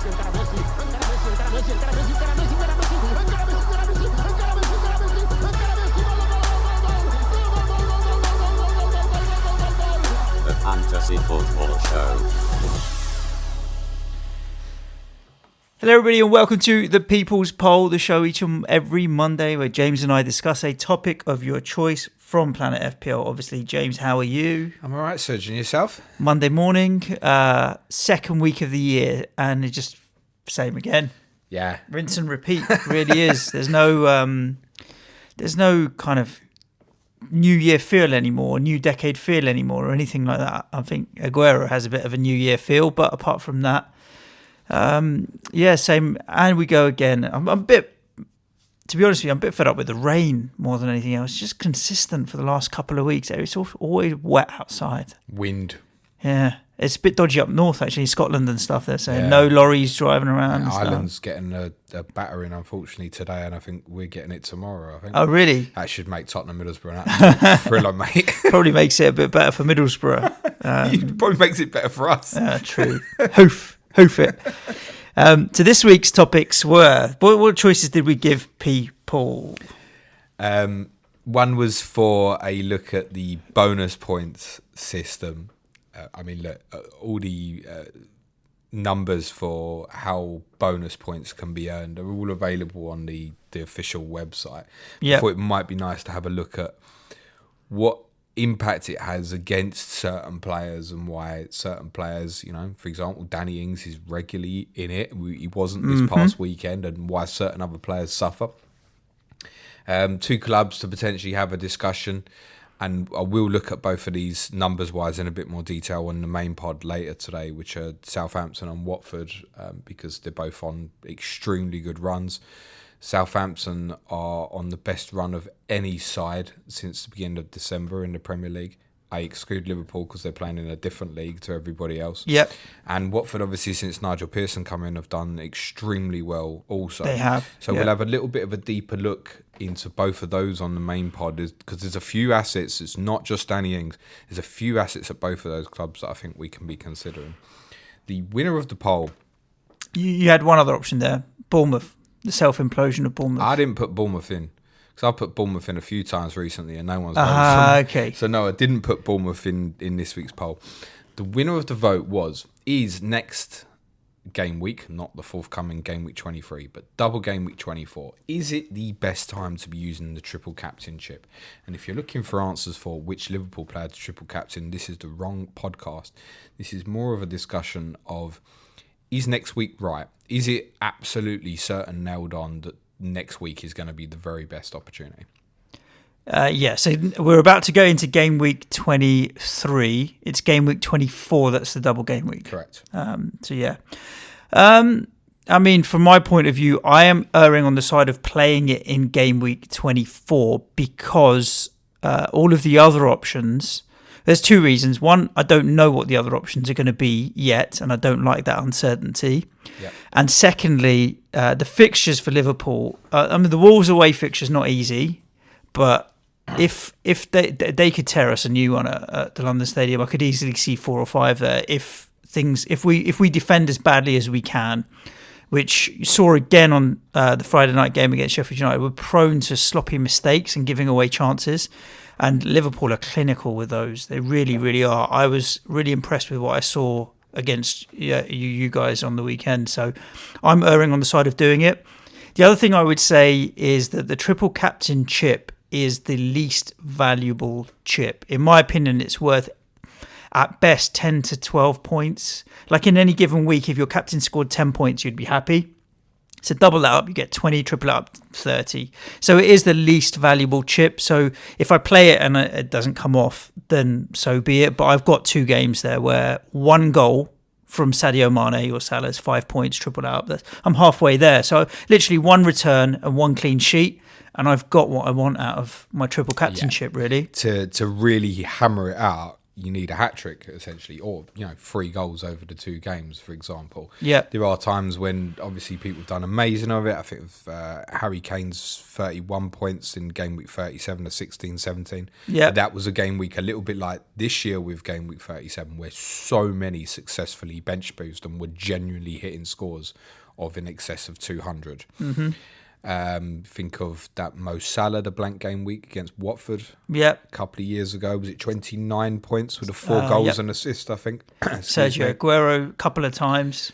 The Fantasy Football Show. Hello everybody and welcome to the People's Poll, the show each and every Monday where James and I discuss a topic of your choice from Planet FPL. Obviously, James, how are you? I'm all right, Suj, and yourself? Monday morning, second week of the year, and it's just same again. Yeah. Rinse and repeat, really is. There's no kind of New Year feel anymore, New Decade feel anymore, or anything like that. I think Aguero has a bit of a New Year feel, but apart from that, same. And we go again. I'm a bit, to be honest with you, I'm a bit fed up with the rain more than anything else. It's just consistent for the last couple of weeks. It's always wet outside. Wind. Yeah. It's a bit dodgy up north, actually, Scotland and stuff. They're saying no lorries driving around. And Ireland's getting a battering, unfortunately, today, and I think we're getting it tomorrow. I think. Oh, really? That should make Tottenham Middlesbrough an absolute thriller, mate. Probably makes it a bit better for Middlesbrough. It probably makes it better for us. True. Hoof it. So this week's topics were, what choices did we give people? One was for a look at the bonus points system. All the numbers for how bonus points can be earned are all available on the official website. Yeah. I thought it might be nice to have a look at what impact it has against certain players and why certain players, for example, Danny Ings is regularly in it. He wasn't this past weekend, and why certain other players suffer. Two clubs to potentially have a discussion. And I will look at both of these numbers-wise in a bit more detail on the main pod later today, which are Southampton and Watford, because they're both on extremely good runs. Southampton are on the best run of any side since the beginning of December in the Premier League. I exclude Liverpool because they're playing in a different league to everybody else. Yep. And Watford, obviously, since Nigel Pearson come in, have done extremely well also. They have. So we'll have a little bit of a deeper look into both of those on the main pod, because there's a few assets. It's not just Danny Ings. There's a few assets at both of those clubs that I think we can be considering. The winner of the poll. You had one other option there, Bournemouth, the self-implosion of Bournemouth. I didn't put Bournemouth in, because I've put Bournemouth in a few times recently and no one's voted for me. Okay. So no, I didn't put Bournemouth in this week's poll. The winner of the vote is next game week, not the forthcoming game week 23, but double game week 24. Is it the best time to be using the triple captainship? And if you're looking for answers for which Liverpool player to triple captain, this is the wrong podcast. This is more of a discussion of, is next week right? Is it absolutely certain, nailed on, that next week is going to be the very best opportunity? So we're about to go into game week 23. It's game week 24 that's the double game week. Correct. From my point of view, I am erring on the side of playing it in game week 24 because all of the other options, there's two reasons. One, I don't know what the other options are going to be yet, and I don't like that uncertainty. Yep. And secondly, the fixtures for Liverpool, the Wolves away fixture's not easy, but if they could tear us a new one at the London Stadium, I could easily see 4 or 5 there. If we defend as badly as we can, which you saw again on the Friday night game against Sheffield United, we're prone to sloppy mistakes and giving away chances. And Liverpool are clinical with those. They really, really are. I was really impressed with what I saw against you guys on the weekend. So I'm erring on the side of doing it. The other thing I would say is that the triple captain chip is the least valuable chip. In my opinion, it's worth at best 10 to 12 points. Like in any given week, if your captain scored 10 points, you'd be happy. So double that up, you get 20, triple it up, 30. So it is the least valuable chip. So if I play it and it doesn't come off, then so be it. But I've got 2 games there where 1 goal from Sadio Mane or Salah's 5 points, triple that up. I'm halfway there. So literally 1 return and 1 clean sheet. And I've got what I want out of my triple captainship, really. To really hammer it out, you need a hat trick essentially, or 3 goals over the 2 games, for example. Yeah. There are times when obviously people have done amazing of it. I think of Harry Kane's 31 points in game week 37 to 16-17. Yeah. That was a game week a little bit like this year with game week 37, where so many successfully bench boosted and were genuinely hitting scores of in excess of 200. Mm-hmm. Think of that Mo Salah, the blank game week against Watford a couple of years ago. Was it 29 points with 4 goals and assists, I think? Sergio Aguero a couple of times.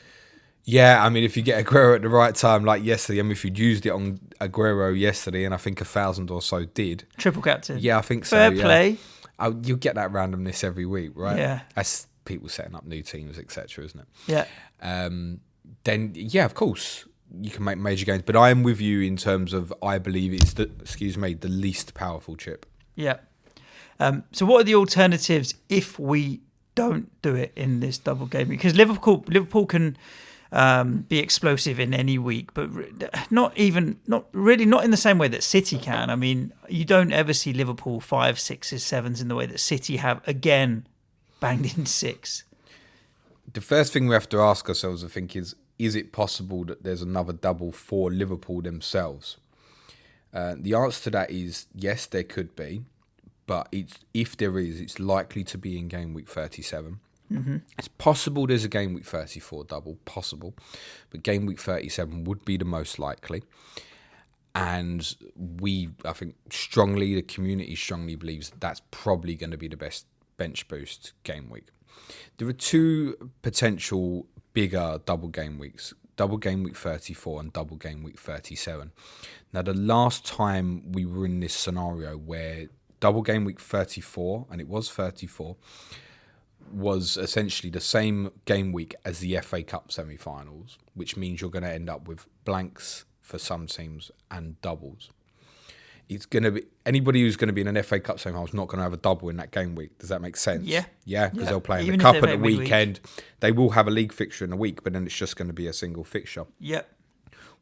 Yeah, I mean, if you get Aguero at the right time, like yesterday, I mean, if you'd used it on Aguero yesterday, and I think 1,000 or so did. Triple captain. Yeah, I think so. Fair play. You'll get that randomness every week, right? Yeah. That's people setting up new teams, etc., isn't it? Yeah. Then, yeah, of course, you can make major gains. But I am with you in terms of I believe it's the least powerful chip. Yeah. So what are the alternatives if we don't do it in this double game? Because Liverpool can be explosive in any week, but not in the same way that City can. I mean, you don't ever see Liverpool 5, 6s, 7s in the way that City have again banged in 6. The first thing we have to ask ourselves, I think, is it possible that there's another double for Liverpool themselves? The answer to that is yes, there could be, but if there is, it's likely to be in game week 37. Mm-hmm. It's possible there's a game week 34 double, possible, but game week 37 would be the most likely. And I think the community strongly believes that's probably going to be the best bench boost game week. There are 2 potential bigger double game weeks, double game week 34 and double game week 37. Now, the last time we were in this scenario where double game week 34, and it was 34, was essentially the same game week as the FA Cup semi-finals, which means you're going to end up with blanks for some teams and doubles. It's going to be anybody who's going to be in an FA Cup semi-final is not going to have a double in that game week. Does that make sense? Yeah, because they'll play in Even the if cup they at the play weekend. They will have a league fixture in the week, but then it's just going to be a single fixture. Yep.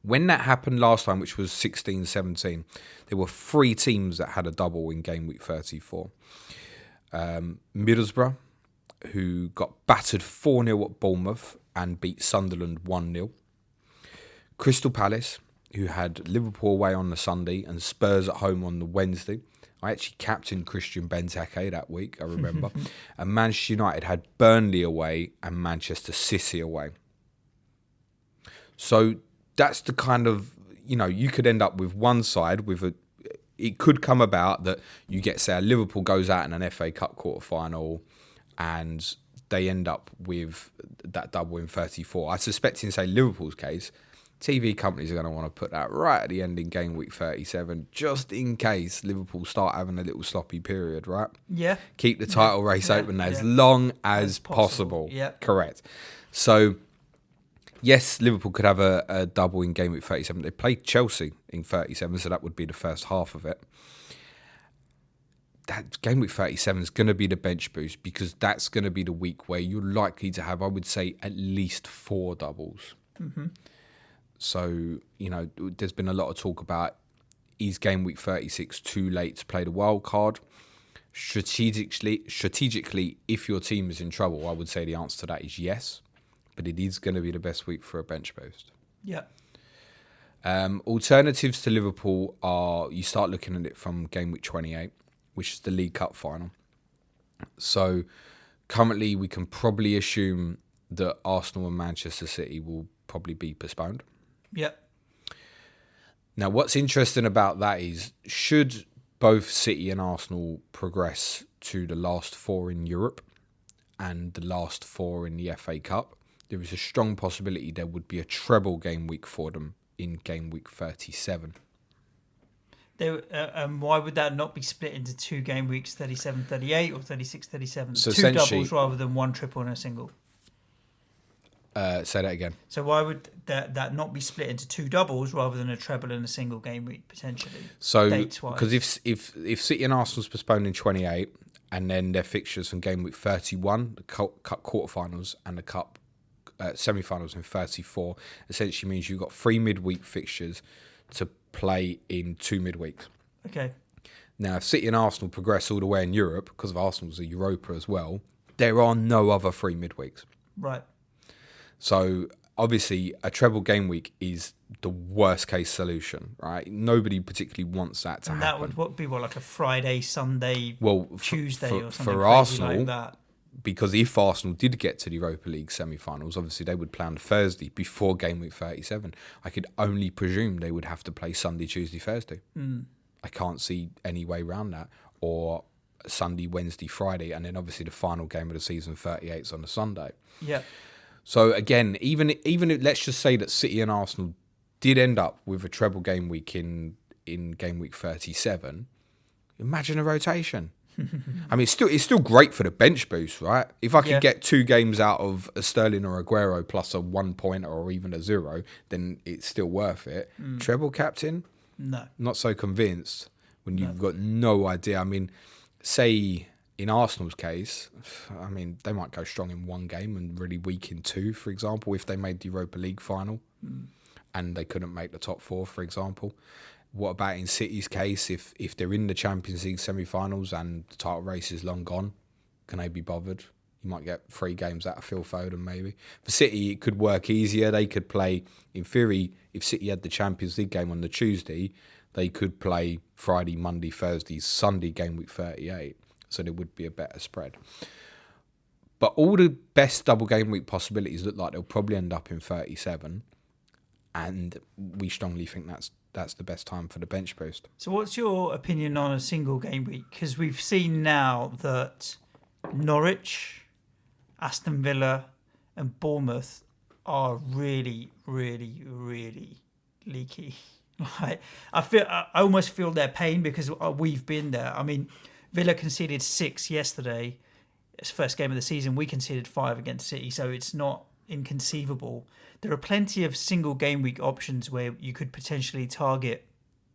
When that happened last time, which was 16-17, there were 3 teams that had a double in game week 34. Middlesbrough, who got battered 4-0 at Bournemouth and beat Sunderland 1-0. Crystal Palace, who had Liverpool away on the Sunday and Spurs at home on the Wednesday. I actually captained Christian Benteke that week, I remember. And Manchester United had Burnley away and Manchester City away. So that's the kind of, you could end up with one side it could come about that you get, say, Liverpool goes out in an FA Cup quarter-final and they end up with that double in 34. I suspect in, say, Liverpool's case, TV companies are going to want to put that right at the end in game week 37, just in case Liverpool start having a little sloppy period, right? Yeah. Keep the title race open as long as possible. Yeah. Correct. So, yes, Liverpool could have a double in game week 37. They played Chelsea in 37, so that would be the first half of it. That game week 37 is going to be the bench boost because that's going to be the week where you're likely to have, I would say, at least 4 doubles. Mm-hmm. So, there's been a lot of talk about, is game week 36 too late to play the wild card? Strategically, if your team is in trouble, I would say the answer to that is yes. But it is going to be the best week for a bench boost. Yeah. Alternatives to Liverpool are, you start looking at it from game week 28, which is the League Cup final. So currently we can probably assume that Arsenal and Manchester City will probably be postponed. Yep. Now, what's interesting about that is, should both City and Arsenal progress to the last 4 in Europe and the last 4 in the FA Cup, there is a strong possibility there would be a treble game week for them in game week 37. Why would that not be split into 2 game weeks, 37-38 or 36-37? So 2 doubles rather than 1 triple and a single. Say that again. So why would that not be split into 2 doubles rather than a treble and a single game week potentially? So because if City and Arsenal's postponed in 28 and then their fixtures from game week 31, the cup quarterfinals and the cup semi-finals in 34, essentially means you've got 3 midweek fixtures to play in 2 midweeks. Okay. Now, if City and Arsenal progress all the way in Europe, because of Arsenal's a Europa as well, there are no other 3 midweeks. Right. So obviously, a treble game week is the worst case solution, right? Nobody particularly wants that to happen. That would be like a Friday, Sunday, Tuesday or something for crazy Arsenal, like that. Because if Arsenal did get to the Europa League semi-finals, obviously they would play on Thursday before game week 37. I could only presume they would have to play Sunday, Tuesday, Thursday. I can't see any way around that. Or Sunday, Wednesday, Friday, and then obviously the final game of the season, 38's on a Sunday. Yeah. So again, even if, let's just say that City and Arsenal did end up with a treble game week in game week 37, imagine a rotation. I mean, it's still great for the bench boost, right? If I could get 2 games out of a Sterling or Aguero plus a 1 pointer or even a 0, then it's still worth it. Treble captain? No. Not so convinced when you've got no idea. I mean, say in Arsenal's case, I mean, they might go strong in 1 game and really weak in 2, for example, if they made the Europa League final and they couldn't make the top 4, for example. What about in City's case, if they're in the Champions League semi-finals and the title race is long gone, can they be bothered? You might get 3 games out of Phil Foden, maybe. For City, it could work easier. They could play, in theory, if City had the Champions League game on the Tuesday, they could play Friday, Monday, Thursday, Sunday, game week 38. So there would be a better spread. But all the best double game week possibilities look like they'll probably end up in 37. And we strongly think that's the best time for the bench boost. So what's your opinion on a single game week? Because we've seen now that Norwich, Aston Villa and Bournemouth are really, really, really leaky. Like, I almost feel their pain because we've been there. I mean, Villa conceded 6 yesterday. It's first game of the season. We conceded 5 against City, so it's not inconceivable. There are plenty of single game week options where you could potentially target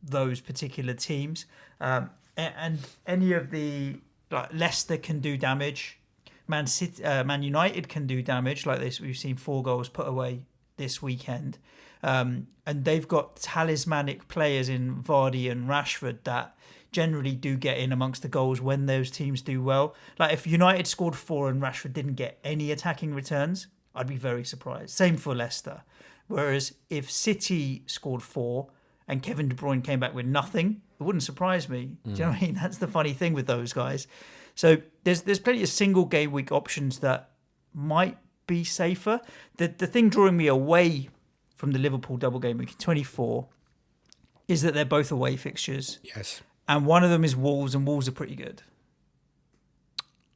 those particular teams, and any of the, like, Leicester can do damage. Man United can do damage like this. We've seen 4 goals put away this weekend, and they've got talismanic players in Vardy and Rashford that generally do get in amongst the goals when those teams do well. Like if United scored 4 and Rashford didn't get any attacking returns, I'd be very surprised. Same for Leicester. Whereas if City scored 4 and Kevin De Bruyne came back with nothing, it wouldn't surprise me. Do you know what I mean? That's the funny thing with those guys. So there's plenty of single game week options that might be safer. The thing drawing me away from the Liverpool double game week 24 is that they're both away fixtures. Yes. And one of them is Wolves, and Wolves are pretty good.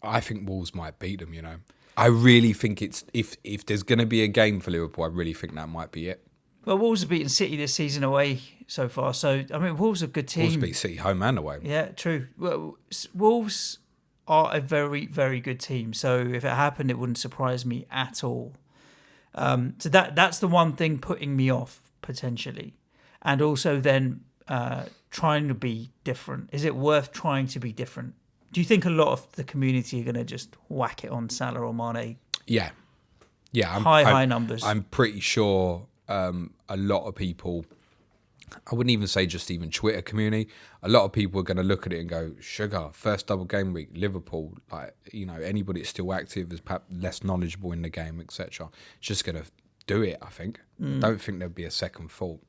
I think Wolves might beat them, you know. I really think it's if there's going to be a game for Liverpool, I really think that might be it. Well, Wolves have beaten City this season away so far. So, I mean, Wolves are a good team. Wolves beat City home and away. Yeah, true. Well, Wolves are a very, very good team. So if it happened, it wouldn't surprise me at all. So that's the one thing putting me off, potentially. And also then trying to be different. Is it worth trying to be different? Do you think a lot of the community are going to just whack it on Salah or Mane? Yeah. High numbers. I'm pretty sure a lot of people, I wouldn't even say just even Twitter community, a lot of people are going to look at it and go, sugar, first double game week, Liverpool, like, you know, anybody that's still active is perhaps less knowledgeable in the game, etc. Just going to do it, I think. I don't think there'll be a second thought.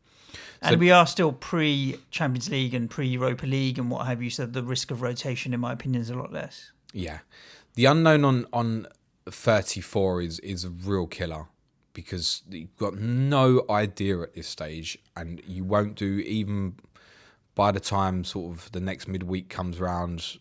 And we are still pre-Champions League and pre-Europa League and what have you, so the risk of rotation, in my opinion, is a lot less. Yeah. The unknown on 34 is a real killer because you've got no idea at this stage, and you won't do even by the time sort of the next midweek comes around.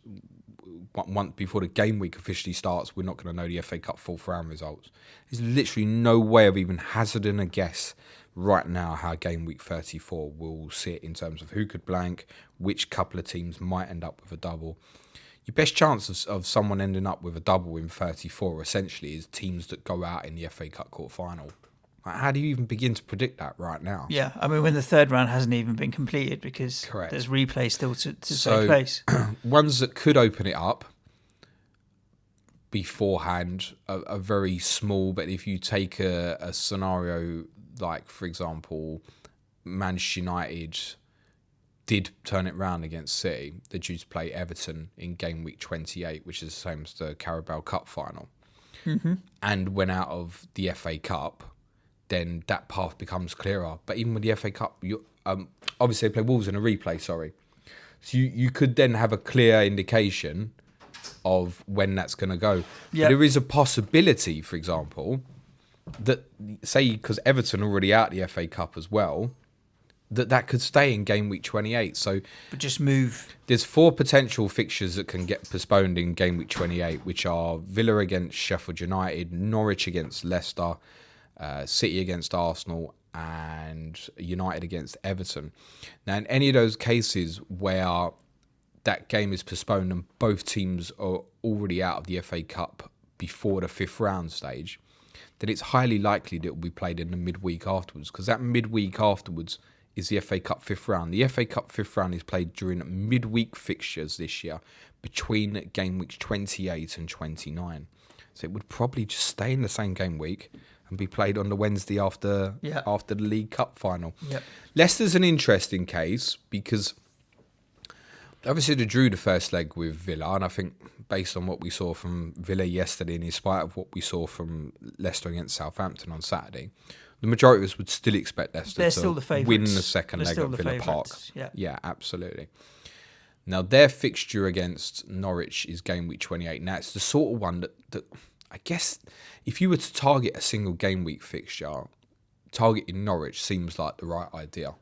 Once before the game week officially starts, we're not going to know the FA Cup 4th round results. There's literally no way of even hazarding a guess right now how game week 34 will sit in terms of who could blank, which couple of teams might end up with a double. Your best chance of someone ending up with a double in 34 essentially is teams that go out in the FA Cup quarter final. Like, how do you even begin to predict that right now? Yeah, I mean, when the 3rd round hasn't even been completed because there's replay still to take place. Ones that could open it up beforehand are very small, but if you take a scenario like, for example, Manchester United did turn it round against City, they're due to play Everton in game week 28, which is the same as the Carabao Cup final, and went out of the FA Cup, then that path becomes clearer. But even with the FA Cup, you obviously they play Wolves in a replay, so you could then have a clear indication of when that's going to go. Yep. There is a possibility, for example, that, say, because Everton are already out the FA Cup as well, that could stay in game week 28. So, but just move. There's 4 potential fixtures that can get postponed in game week 28, which are Villa against Sheffield United, Norwich against Leicester, City against Arsenal, and United against Everton. Now, in any of those cases where that game is postponed and both teams are already out of the FA Cup before the 5th round stage, then it's highly likely that it will be played in the midweek afterwards, because that midweek afterwards is the FA Cup 5th round. The FA Cup 5th round is played during midweek fixtures this year between game weeks 28 and 29. So it would probably just stay in the same game week and be played on the Wednesday after the League Cup final. Yep. Leicester's an interesting case because obviously they drew the first leg with Villa, and I think based on what we saw from Villa yesterday and in spite of what we saw from Leicester against Southampton on Saturday, the majority of us would still expect Leicester to win the second leg at Villa Park. Yeah, absolutely. Now, their fixture against Norwich is game week 28. Now, it's the sort of one that I guess if you were to target a single game week fixture, targeting Norwich seems like the right idea.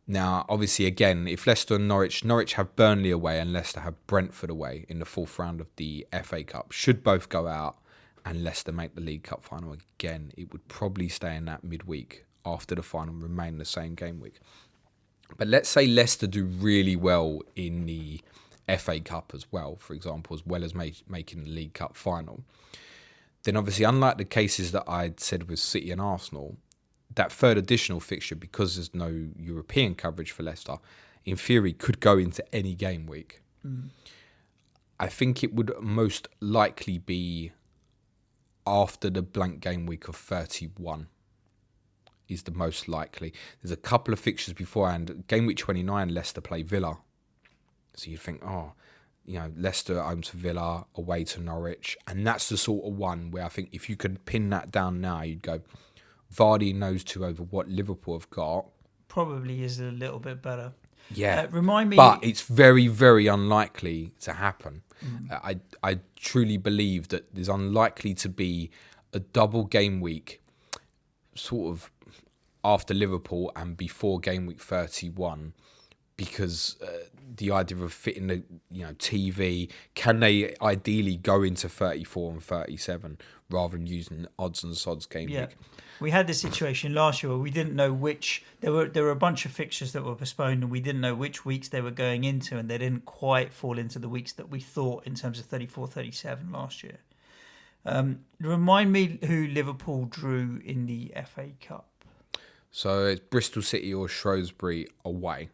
Now, obviously, again, if Leicester and Norwich have Burnley away and Leicester have Brentford away in the 4th round of the FA Cup, should both go out and Leicester make the League Cup final again, it would probably stay in that midweek after the final and remain the same game week. But let's say Leicester do really well in the FA Cup as well, for example, as well as making the League Cup final. Then obviously, unlike the cases that I'd said with City and Arsenal, that third additional fixture, because there's no European coverage for Leicester, in theory could go into any game week. I think it would most likely be after the blank game week of 31 is the most likely. There's a couple of fixtures beforehand. Game week 29, Leicester play Villa. So you'd think, Leicester home to Villa, away to Norwich. And that's the sort of one where I think if you could pin that down now, you'd go, Vardy and those two over what Liverpool have got. Probably is a little bit better. Yeah. Remind me. But it's very, very unlikely to happen. I truly believe that there's unlikely to be a double game week sort of after Liverpool and before game week 31, because the idea of fitting the TV, can they ideally go into 34 and 37 rather than using odds and sods game week? We had this situation last year where we didn't know which there were a bunch of fixtures that were postponed and we didn't know which weeks they were going into, and they didn't quite fall into the weeks that we thought in terms of 34, 37 last year. Remind me who Liverpool drew in the FA Cup. So it's Bristol City or Shrewsbury away.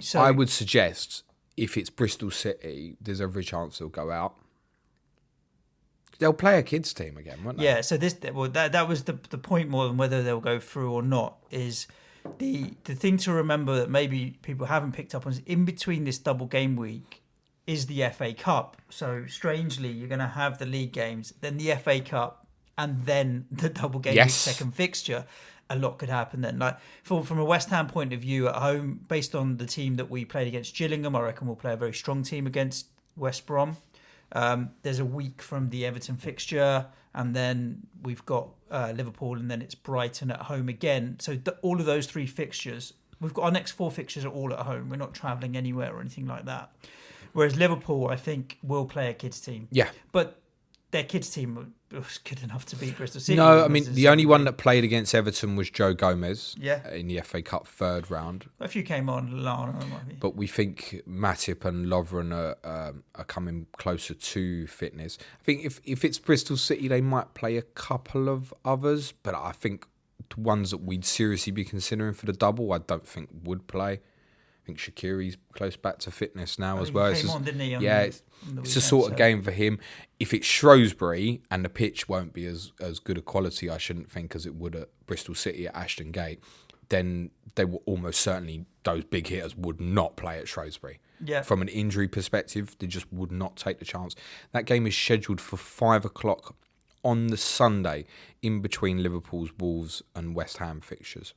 So I would suggest if it's Bristol City, there's every chance they'll go out. They'll play a kids team again, won't they? Yeah, so that was the point more than whether they'll go through or not. Is the thing to remember that maybe people haven't picked up on is in between this double game week is the FA Cup. So strangely, you're going to have the league games, then the FA Cup, and then the double game week second fixture. A lot could happen then. Like from a West Ham point of view at home, based on the team that we played against Gillingham, I reckon we'll play a very strong team against West Brom. There's a week from the Everton fixture, and then we've got Liverpool, and then it's Brighton at home again. So all of those 3 fixtures, we've got our next 4 fixtures are all at home. We're not travelling anywhere or anything like that. Whereas Liverpool, I think, will play a kids team. Yeah. But their kids team was good enough to beat Bristol City. No, I mean, the only one that played against Everton was Joe Gomez in the FA Cup 3rd round. A few came on, Lana. But we think Matip and Lovren are coming closer to fitness. I think if it's Bristol City, they might play a couple of others, but I think the ones that we'd seriously be considering for the double, I don't think would play. I think Shaqiri's close back to fitness now as well. He came on, didn't he? It's a sort of game for him. If it's Shrewsbury and the pitch won't be as good a quality, I shouldn't think, as it would at Bristol City at Ashton Gate. then they will almost certainly, those big hitters would not play at Shrewsbury. Yeah. From an injury perspective, they just would not take the chance. That game is scheduled for 5 o'clock on the Sunday, in between Liverpool's Wolves and West Ham fixtures.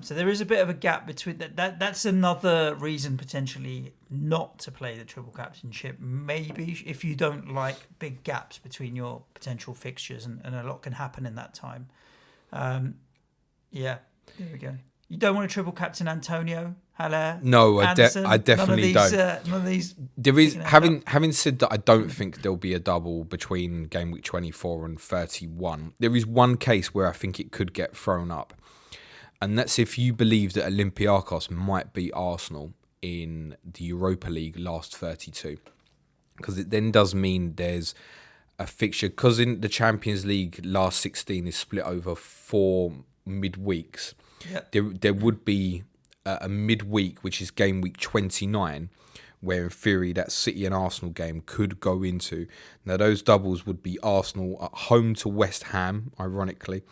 So there is a bit of a gap between that's another reason potentially not to play the triple captainship. Maybe if you don't like big gaps between your potential fixtures, and a lot can happen in that time. There we go. You don't want to triple captain Antonio, Haller? No, I Anderson? definitely don't. None of these. There is, having said that, I don't think there'll be a double between game week 24 and 31. There is one case where I think it could get thrown up, and that's if you believe that Olympiacos might beat Arsenal in the Europa League last 32, because it then does mean there's a fixture, because in the Champions League last 16 is split over 4 midweeks. Yep. There would be a midweek, which is game week 29, where in theory that City and Arsenal game could go into. Now those doubles would be Arsenal at home to West Ham, ironically,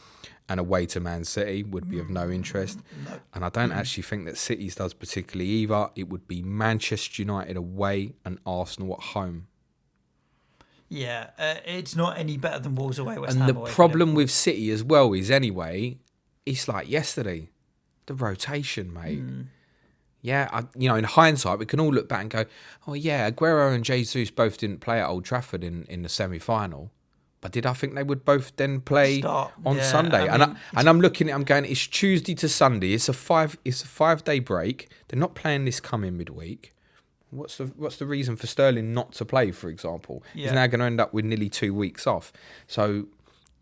and away to Man City would be of no interest. No. And I don't actually think that City's does particularly either. It would be Manchester United away and Arsenal at home. Yeah, it's not any better than Wolves away, West Ham away. And the problem with City as well is, anyway, it's like yesterday, the rotation, mate. Yeah, in hindsight, we can all look back and go, oh yeah, Aguero and Jesus both didn't play at Old Trafford in the semi-final. But did I think they would both then play on Sunday? And I'm looking at, I'm going, it's Tuesday to Sunday. It's a 5-day break. They're not playing this coming midweek. What's the reason for Sterling not to play, for example? Yeah. He's now going to end up with nearly 2 weeks off. So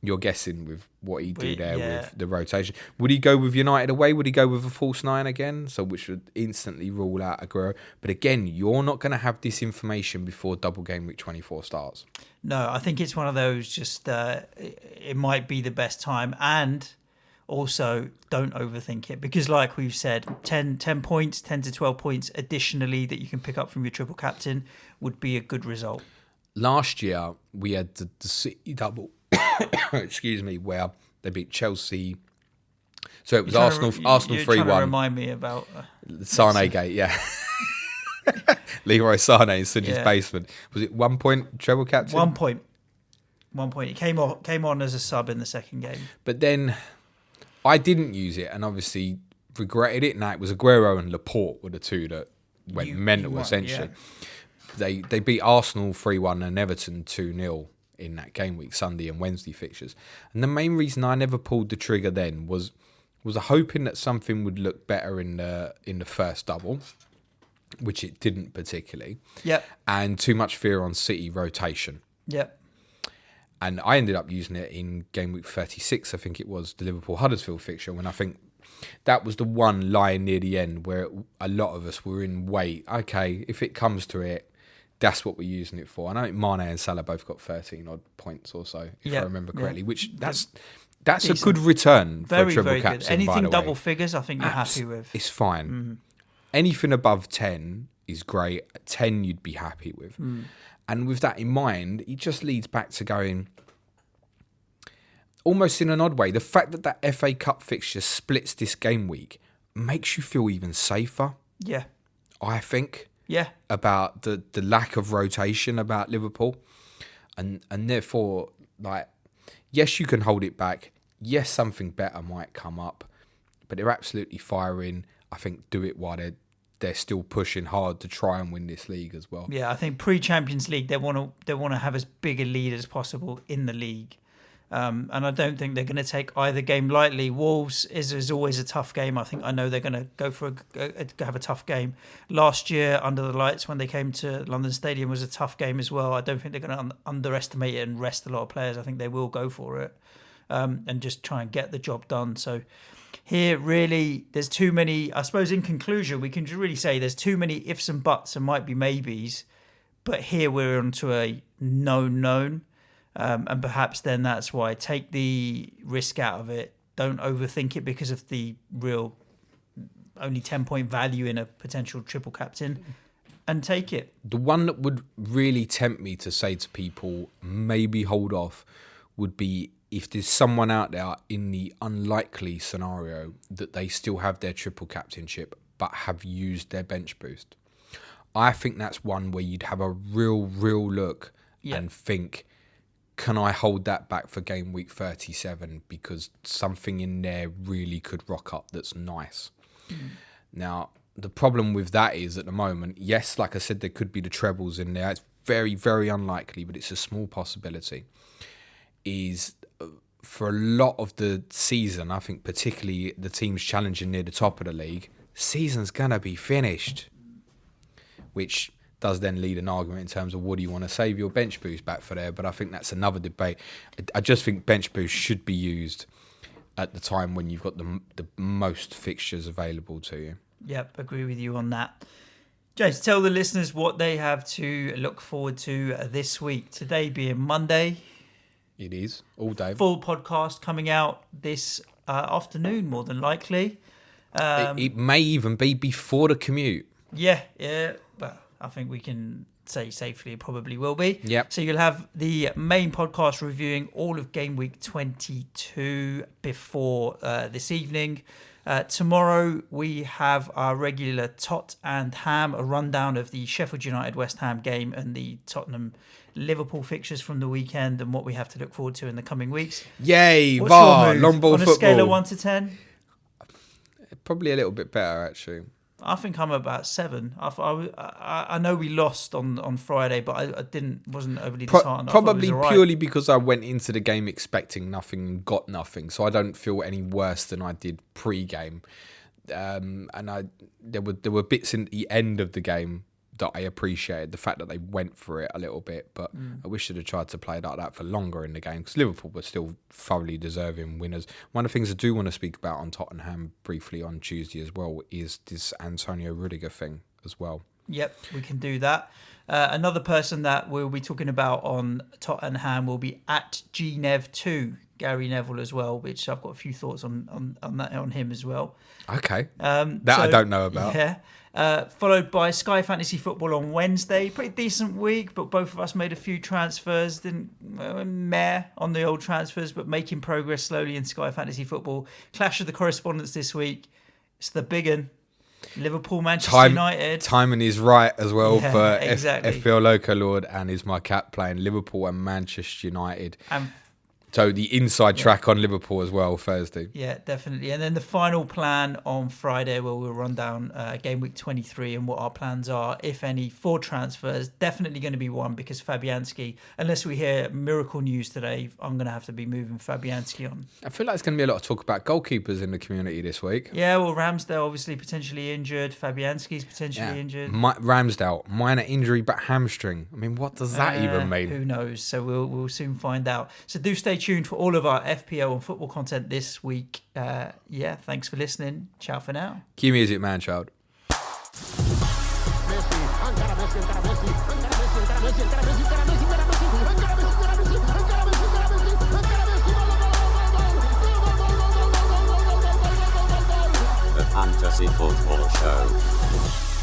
you're guessing with what he do there with the rotation. Would he go with United away? Would he go with a false 9 again? So which would instantly rule out Aguero. But again, you're not going to have this information before Double Gameweek 24 starts. No, I think it's one of those just it might be the best time. And also, don't overthink it, because like we've said, 10 points, 10 to 12 points additionally that you can pick up from your triple captain would be a good result. Last year, we had the City double, excuse me, where they beat Chelsea. So it was Arsenal 3-1. You're trying to remind me about Sane gate, yeah. Leroy Sane in Suj's basement. Was it 1 point treble captain? 1 point. 1 point. He came on as a sub in the second game. But then I didn't use it, and obviously regretted it. Now it was Aguero and Laporte were the two that went mental, essentially. Yeah. They beat Arsenal 3-1 and Everton 2-0 in that game week, Sunday and Wednesday fixtures. And the main reason I never pulled the trigger then was hoping that something would look better in the first double, which it didn't particularly. Yep. And too much fear on City rotation. Yep. And I ended up using it in game week 36, I think it was, the Liverpool-Huddersfield fixture, when I think that was the one lying near the end where a lot of us were in wait. Okay, if it comes to it, that's what we're using it for. I know Mane and Salah both got 13 odd points or so, if I remember correctly, which that's a good return for a triple captain. Good. Anything double figures, I think you're happy with. It's fine. Mm-hmm. Anything above 10 is great. 10 you'd be happy with. Mm. And with that in mind, it just leads back to going, almost in an odd way, the fact that FA Cup fixture splits this game week makes you feel even safer. Yeah. I think. Yeah. About the lack of rotation about Liverpool. And therefore, like, yes, you can hold it back. Yes, something better might come up. But they're absolutely firing. I think do it while they're still pushing hard to try and win this league as well. Yeah, I think pre-Champions League they want to have as big a lead as possible in the league. And I don't think they're going to take either game lightly. Wolves is always a tough game. I know they're going to go for have a tough game. Last year, under the lights, when they came to London Stadium, was a tough game as well. I don't think they're going to underestimate it and rest a lot of players. I think they will go for it and just try and get the job done. So here, really, there's too many. I suppose in conclusion, we can really say there's too many ifs and buts and might be maybes. But here we're onto a known. And perhaps then that's why take the risk out of it. Don't overthink it because of the real only 10-point value in a potential triple captain, and take it. The one that would really tempt me to say to people, maybe hold off, would be if there's someone out there in the unlikely scenario that they still have their triple captainship but have used their bench boost. I think that's one where you'd have a real look and think, can I hold that back for game week 37 because something in there really could rock up that's nice. Now, the problem with that is at the moment, yes, like I said, there could be the trebles in there. It's very, very unlikely, but it's a small possibility. Is for a lot of the season, I think particularly the teams challenging near the top of the league, season's going to be finished. Which does then lead an argument in terms of what do you want to save your bench boost back for there. But I think that's another debate. I just think bench boost should be used at the time when you've got the most fixtures available to you. Yep, agree with you on that. James, tell the listeners what they have to look forward to this week. Today being Monday. It is, all day. Full podcast coming out this afternoon, more than likely. It may even be before the commute. Yeah. Well, I think we can say safely it probably will be. Yep. So you'll have the main podcast reviewing all of Game Week 22 before this evening. Tomorrow we have our regular Tot and Ham, a rundown of the Sheffield United West Ham game and the Tottenham Liverpool fixtures from the weekend and what we have to look forward to in the coming weeks. Yay, What's VAR, your mood? long ball on football. a scale of 1 to 10? Probably a little bit better, actually. I think I'm about 7. I know we lost on Friday, but I wasn't overly disheartened. Probably right. purely because I went into the game expecting nothing and got nothing, so I don't feel any worse than I did pre-game. And there were bits in the end of the game that I appreciated, the fact that they went for it a little bit, but I wish they'd have tried to play like that for longer in the game, because Liverpool were still thoroughly deserving winners. One of the things I do want to speak about on Tottenham briefly on Tuesday as well is this Antonio Rudiger thing as well. Yep, we can do that. Another person that we'll be talking about on Tottenham will be at GNev2, Gary Neville as well, which I've got a few thoughts on that on him as well. Okay, I don't know about. Yeah. Followed by Sky Fantasy Football on Wednesday. Pretty decent week, but both of us made a few transfers. Didn't meh on the old transfers, but making progress slowly in Sky Fantasy Football. Clash of the correspondents this week. It's the big one. Liverpool, Manchester United. Timing is right as well for exactly. FPL Loco Lord and is my cap playing Liverpool and Manchester United. So the inside track on Liverpool as well Thursday. Yeah, definitely. And then the final plan on Friday where we'll run down Game Week 23 and what our plans are, if any, for transfers. Definitely going to be one because Fabianski, unless we hear miracle news today, I'm going to have to be moving Fabianski on. I feel like there's going to be a lot of talk about goalkeepers in the community this week. Yeah, well, Ramsdale obviously potentially injured. Fabianski's potentially injured. Ramsdale, minor injury but hamstring. I mean, what does that even mean? Who knows? So we'll soon find out. So do stay tuned for all of our FPL and football content this week. Thanks for listening. Ciao for now. Cue music, man child. The Fantasy Football Show.